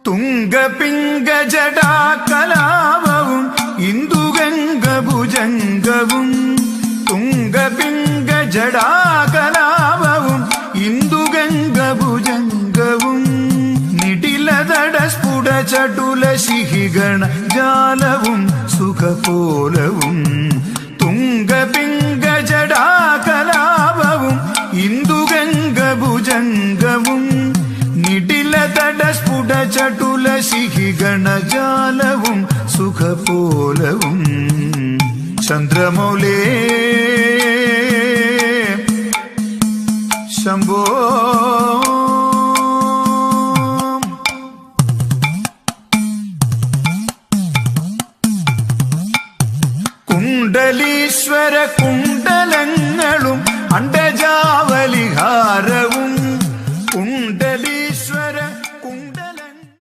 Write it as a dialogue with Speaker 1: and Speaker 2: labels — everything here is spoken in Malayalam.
Speaker 1: തുംഗപിംഗജടാകലാപവും ഇന്ദുഗംഗഭുജംഗവും തുംഗപിംഗജടാകലാപവും ഇന്ദുഗംഗഭുജംഗവും നിടിലതടസ്ഫുടചടുലശിഖിഗണജാലവും സുഖപോലവും തുംഗപിംഗജടാകലാപവും ഇന്ദുഗംഗഭുജംഗവും നിടിലതടസ്ഫുടചടുലശിഖിഗണജാലവും സുഖപോലവും ചന്ദ്രമൗലേ ശംഭോ കുണ്ടലീശ്വര കുണ്ടലങ്ങളും അണ്ടജാവലിഹാരവും